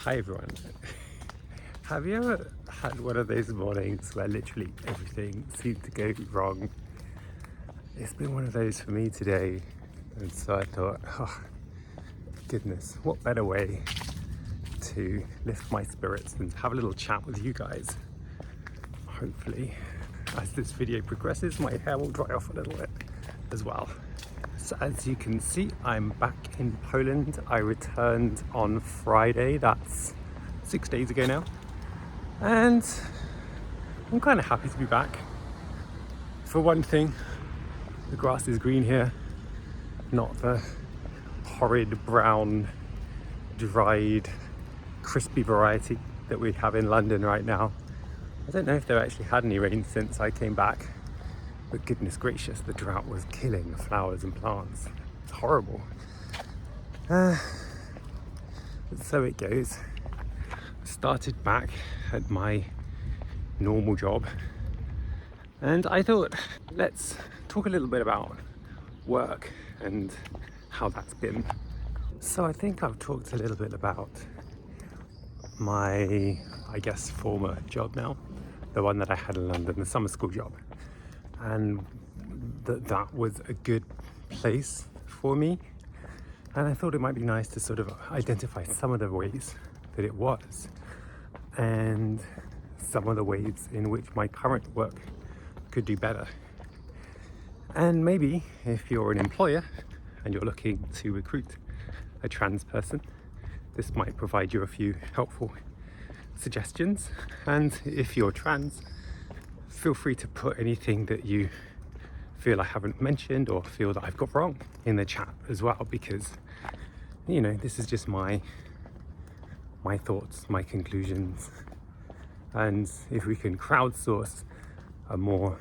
Hi everyone. Have you ever had one of those mornings where literally everything seemed to go wrong? It's been one of those for me today, and so I thought, oh goodness, what better way to lift my spirits than to have a little chat with you guys. Hopefully, as this video progresses, my hair will dry off a little bit as well. So as you can see, I'm back in Poland. I returned on Friday, that's 6 days ago now. And I'm kind of happy to be back. For one thing, the grass is green here, not the horrid brown, dried, crispy variety that we have in London right now. I don't know if they've actually had any rain since I came back. But goodness gracious, the drought was killing the flowers and plants. It's horrible. But so it goes. Started back at my normal job. And I thought, let's talk a little bit about work and how that's been. So I think I've talked a little bit about my, former job now. The one that I had in London, the summer school job. And that was a good place for me, and I thought it might be nice to sort of identify some of the ways that it was and some of the ways in which my current work could do better. And maybe if you're an employer and you're looking to recruit a trans person, this might provide you a few helpful suggestions. And if you're trans, feel free to put anything that you feel I haven't mentioned or feel that I've got wrong in the chat as well, because this is just my thoughts, my conclusions, and if we can crowdsource a more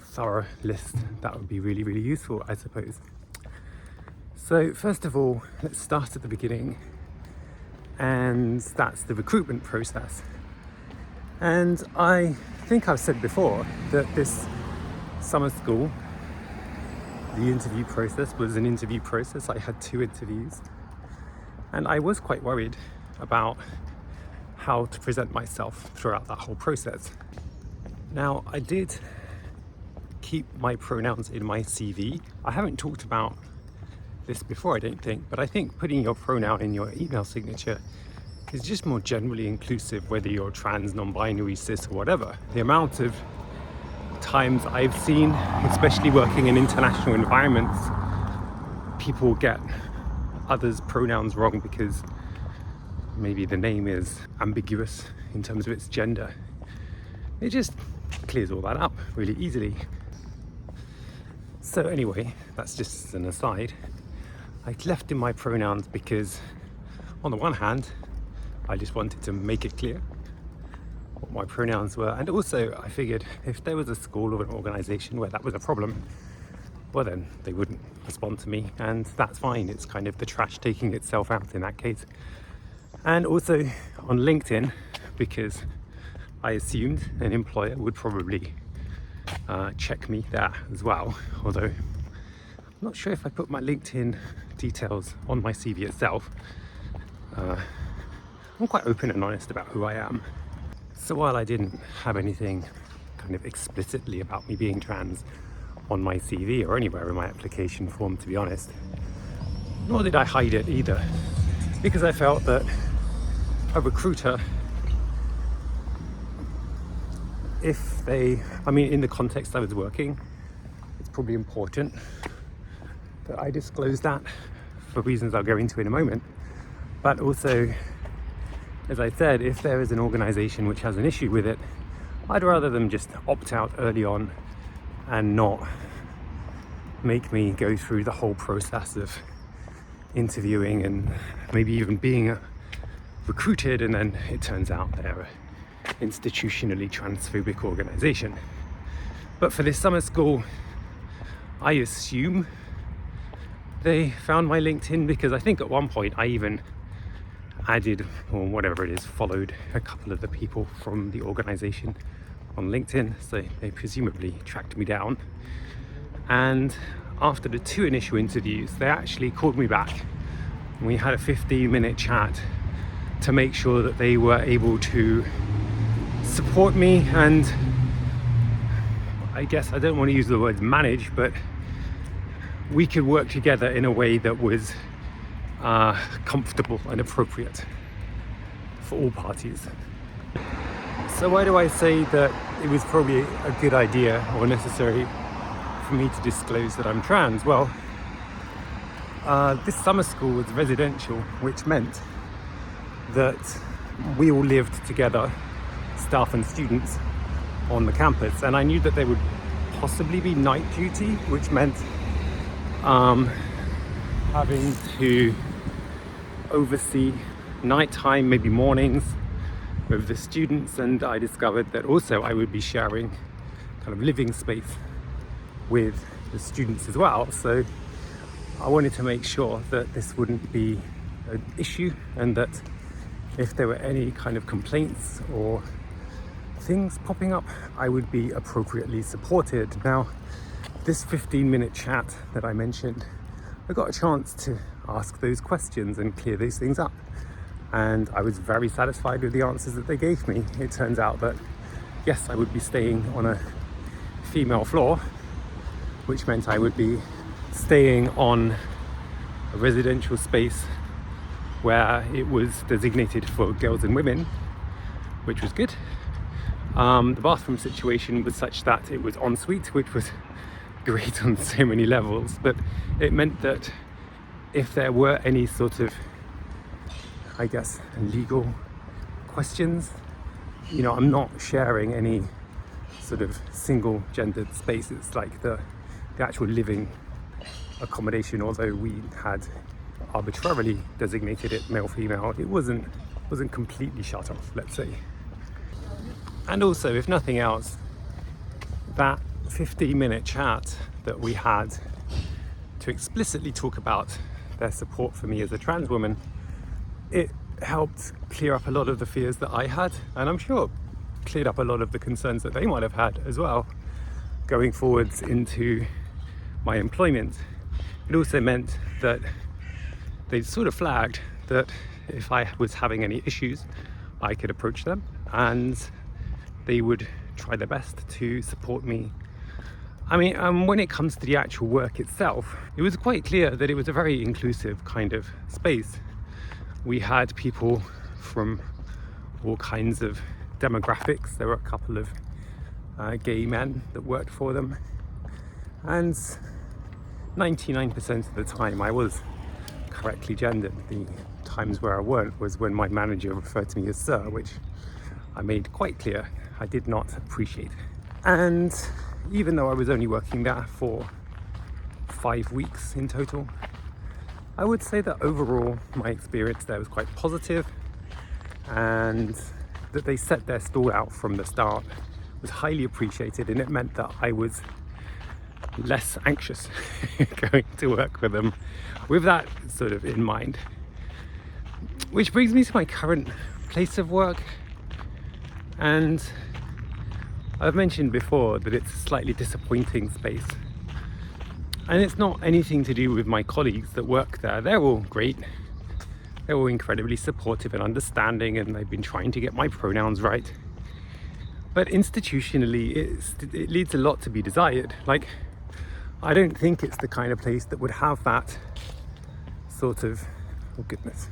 thorough list, that would be really, really useful, I suppose. So first of all, let's start at the beginning, and that's the recruitment process. And I think I've said before that this summer school, the interview process was an interview process. I had 2 interviews, and I was quite worried about how to present myself throughout that whole process. Now, I did keep my pronouns in my CV. I haven't talked about this before, I don't think, but I think putting your pronoun in your email signature is just more generally inclusive, whether you're trans, non-binary, cis, or whatever. The amount of times I've seen, especially working in international environments, people get others' pronouns wrong because maybe the name is ambiguous in terms of its gender. It just clears all that up really easily. So anyway, that's just an aside. I left in my pronouns because, on the one hand, I just wanted to make it clear what my pronouns were, and also I figured if there was a school or an organisation where that was a problem, well then they wouldn't respond to me, and that's fine. It's kind of the trash taking itself out in that case. And also on LinkedIn, because I assumed an employer would probably check me there as well, although I'm not sure if I put my LinkedIn details on my CV itself. I'm quite open and honest about who I am. So while I didn't have anything kind of explicitly about me being trans on my CV or anywhere in my application form, to be honest, nor did I hide it either, because I felt that a recruiter, in the context I was working, it's probably important that I disclose that for reasons I'll go into in a moment. But also, as I said, if there is an organisation which has an issue with it, I'd rather them just opt out early on and not make me go through the whole process of interviewing and maybe even being recruited, and then it turns out they're an institutionally transphobic organisation. But for this summer school, I assume they found my LinkedIn, because I think at one point I even added, or whatever it is, followed a couple of the people from the organisation on LinkedIn, so they presumably tracked me down. And after the 2 initial interviews, they actually called me back and we had a 15-minute chat to make sure that they were able to support me, and I guess I don't want to use the word manage, but we could work together in a way that was comfortable and appropriate for all parties. So why do I say that it was probably a good idea or necessary for me to disclose that I'm trans? Well, this summer school was residential, which meant that we all lived together, staff and students, on the campus, and I knew that there would possibly be night duty, which meant having to oversee nighttime, maybe mornings, with the students. And I discovered that also I would be sharing kind of living space with the students as well. So I wanted to make sure that this wouldn't be an issue, and that if there were any kind of complaints or things popping up, I would be appropriately supported. Now, this 15-minute chat that I mentioned, I got a chance to ask those questions and clear those things up, and I was very satisfied with the answers that they gave me. It turns out that yes, I would be staying on a female floor, which meant I would be staying on a residential space where it was designated for girls and women, which was good. The bathroom situation was such that it was ensuite, which was great on so many levels, but it meant that if there were any sort of, I guess, legal questions, you know, I'm not sharing any sort of single gendered spaces like the actual living accommodation. Although we had arbitrarily designated it male female, it wasn't completely shut off, let's say. And also, if nothing else, that 15-minute chat that we had to explicitly talk about their support for me as a trans woman, it helped clear up a lot of the fears that I had, and I'm sure cleared up a lot of the concerns that they might have had as well going forwards into my employment. It also meant that they sort of flagged that if I was having any issues, I could approach them, and they would try their best to support me. I mean, when it comes to the actual work itself, it was quite clear that it was a very inclusive kind of space. We had people from all kinds of demographics. There were a couple of gay men that worked for them, and 99% of the time I was correctly gendered. The times where I weren't was when my manager referred to me as sir, which I made quite clear I did not appreciate. And even though I was only working there for 5 weeks in total, I would say that overall my experience there was quite positive, and that they set their stall out from the start was highly appreciated, and it meant that I was less anxious going to work with them with that sort of in mind. Which brings me to my current place of work, and I've mentioned before that it's a slightly disappointing space, and it's not anything to do with my colleagues that work there. They're all great, they're all incredibly supportive and understanding, and they've been trying to get my pronouns right, but institutionally it leaves a lot to be desired. Like, I don't think it's the kind of place that would have that sort of, oh goodness,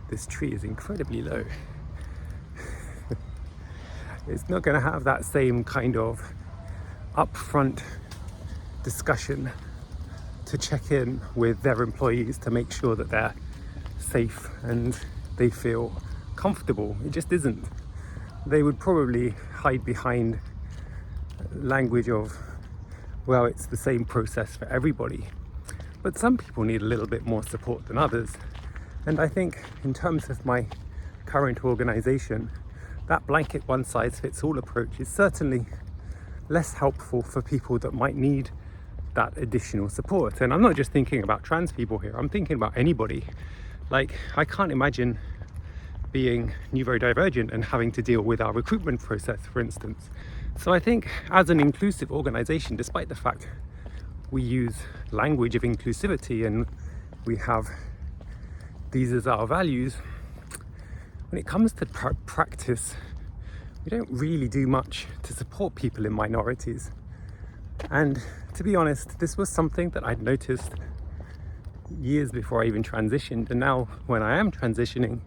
this tree is incredibly low. It's not going to have that same kind of upfront discussion to check in with their employees to make sure that they're safe and they feel comfortable. It just isn't. They would probably hide behind language of, well, it's the same process for everybody. But some people need a little bit more support than others. And I think in terms of my current organization, that blanket one-size-fits-all approach is certainly less helpful for people that might need that additional support. And I'm not just thinking about trans people here, I'm thinking about anybody. Like, I can't imagine being neurodivergent and having to deal with our recruitment process, for instance. So I think as an inclusive organization, despite the fact we use language of inclusivity and we have these as our values, when it comes to practice, we don't really do much to support people in minorities. And to be honest, this was something that I'd noticed years before I even transitioned, and now when I am transitioning,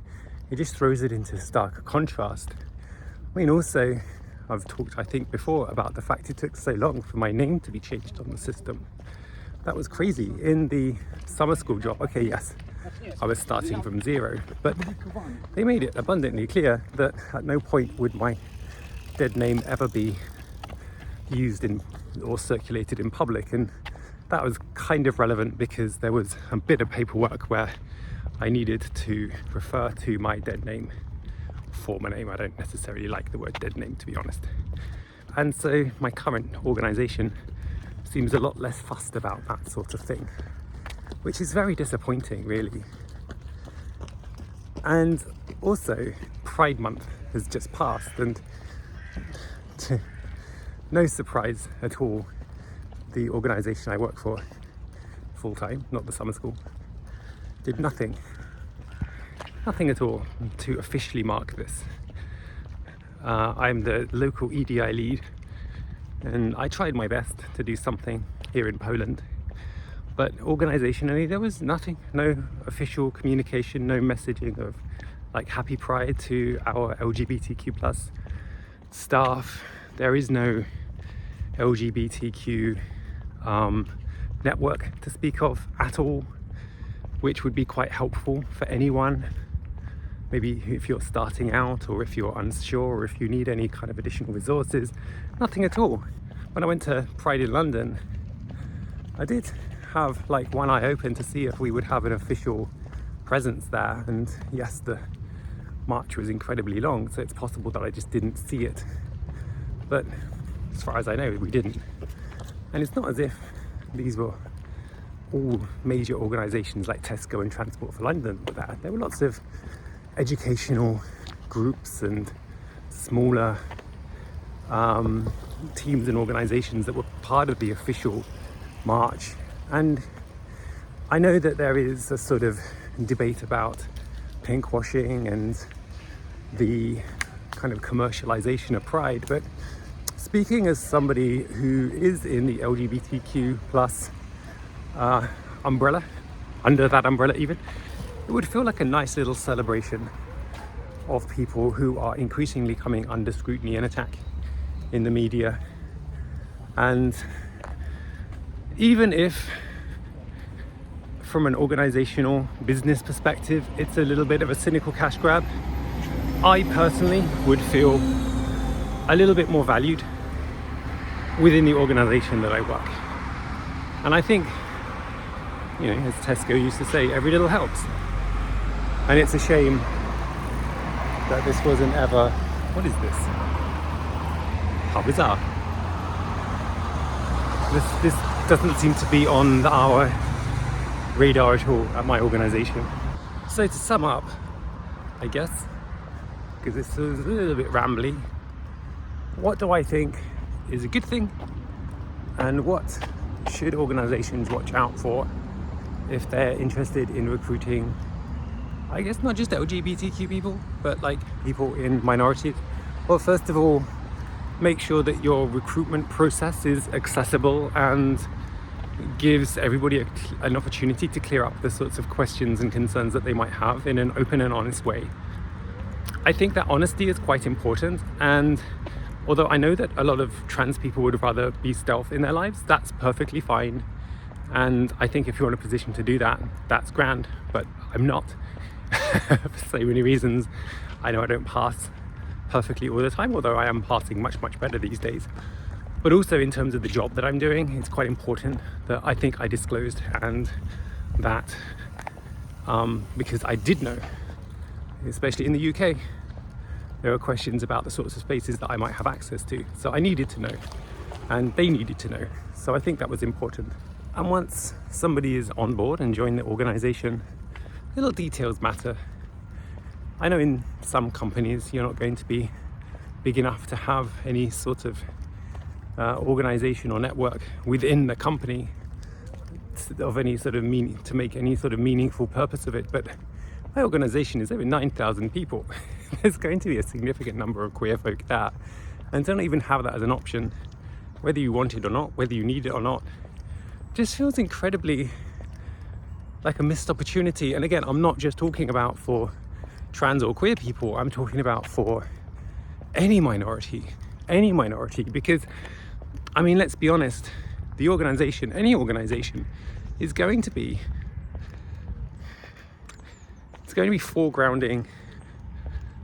it just throws it into stark contrast. I mean, also, I've talked, I think, before about the fact it took so long for my name to be changed on the system. That was crazy. In the summer school job, okay, yes, I was starting from zero, but they made it abundantly clear that at no point would my dead name ever be used in or circulated in public, and that was kind of relevant because there was a bit of paperwork where I needed to refer to my dead name, former name. I don't necessarily like the word dead name, to be honest. And so my current organisation seems a lot less fussed about that sort of thing, which is very disappointing, really. And also, Pride Month has just passed, and to no surprise at all, the organisation I work for full-time, not the summer school, did nothing at all to officially mark this. I'm the local EDI lead, and I tried my best to do something here in Poland, but organisationally there was nothing, no official communication, no messaging of like Happy Pride to our LGBTQ plus staff. There is no LGBTQ network to speak of at all, which would be quite helpful for anyone, maybe if you're starting out or if you're unsure or if you need any kind of additional resources. Nothing at all. When I went to Pride in London, I did have like one eye open to see if we would have an official presence there, and yes, the march was incredibly long, so it's possible that I just didn't see it, but as far as I know, we didn't. And it's not as if these were all major organisations like Tesco and Transport for London were there. There were lots of educational groups and smaller teams and organisations that were part of the official march. And I know that there is a sort of debate about pinkwashing and the kind of commercialisation of Pride, but speaking as somebody who is in the LGBTQ plus umbrella, under that umbrella even, it would feel like a nice little celebration of people who are increasingly coming under scrutiny and attack in the media. And even if from an organizational business perspective it's a little bit of a cynical cash grab, I personally would feel a little bit more valued within the organization that I work. And I think, you know, as Tesco used to say, every little helps. And it's a shame that this wasn't ever... What is this? How bizarre. This doesn't seem to be on our radar at all at my organisation. So to sum up, I guess, because this was a little bit rambly, what do I think is a good thing, and what should organisations watch out for if they're interested in recruiting, I guess not just LGBTQ people, but like people in minorities? Well, first of all, make sure that your recruitment process is accessible and gives everybody an opportunity to clear up the sorts of questions and concerns that they might have in an open and honest way. I think that honesty is quite important, and although I know that a lot of trans people would rather be stealth in their lives, that's perfectly fine. And I think if you're in a position to do that, that's grand, but I'm not for so many reasons. I know I don't pass perfectly all the time, although I am passing much better these days. But also in terms of the job that I'm doing, it's quite important that I think I disclosed, and that because I did know, especially in the UK, there were questions about the sorts of spaces that I might have access to. So I needed to know, and they needed to know. So I think that was important. And once somebody is on board and join the organisation, little details matter. I know in some companies you're not going to be big enough to have any sort of organisation or network within the company of any sort of meaning to make any sort of meaningful purpose of it. But my organisation is over 9,000 people. there's going to be a significant number of queer folk there, and don't even have that as an option, whether you want it or not, whether you need it or not, just feels incredibly like a missed opportunity. And again, I'm not just talking about for trans or queer people, I'm talking about for any minority, because I mean, let's be honest, the organization, any organization, is going to be foregrounding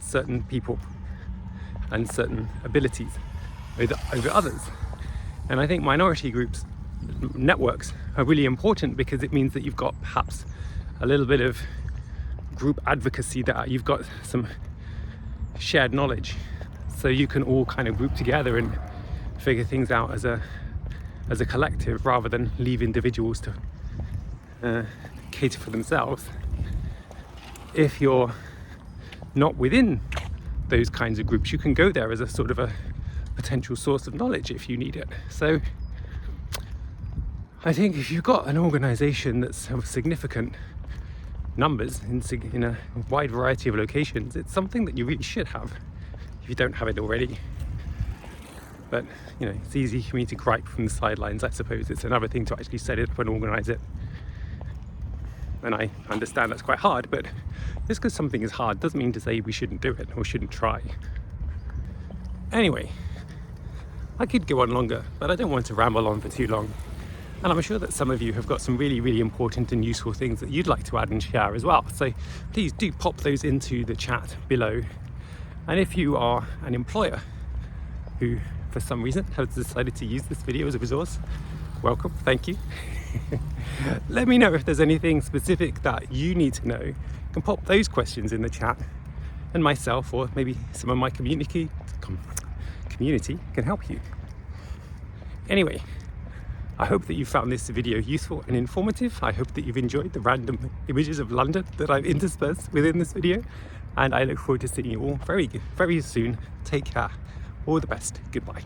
certain people and certain abilities over others. And I think minority groups, networks, are really important because it means that you've got perhaps a little bit of group advocacy, that you've got some shared knowledge, so you can all kind of group together and figure things out as a collective, rather than leave individuals to cater for themselves. If you're not within those kinds of groups, you can go there as a sort of a potential source of knowledge if you need it. So I think if you've got an organization that's of significant numbers in a wide variety of locations, it's something that you really should have if you don't have it already. But you know, it's easy for me to gripe from the sidelines. I suppose it's another thing to actually set it up and organize it, and I understand that's quite hard, but just because something is hard doesn't mean to say we shouldn't do it or shouldn't try. Anyway, I could go on longer, but I don't want to ramble on for too long. And I'm sure that some of you have got some really, really important and useful things that you'd like to add and share as well. So please do pop those into the chat below. And if you are an employer who, for some reason, has decided to use this video as a resource, welcome, thank you. Let me know if there's anything specific that you need to know. You can pop those questions in the chat, and myself, or maybe some of my community can help you. Anyway, I hope that you found this video useful and informative. I hope that you've enjoyed the random images of London that I've interspersed within this video, and I look forward to seeing you all very, very soon. Take care. All the best. Goodbye.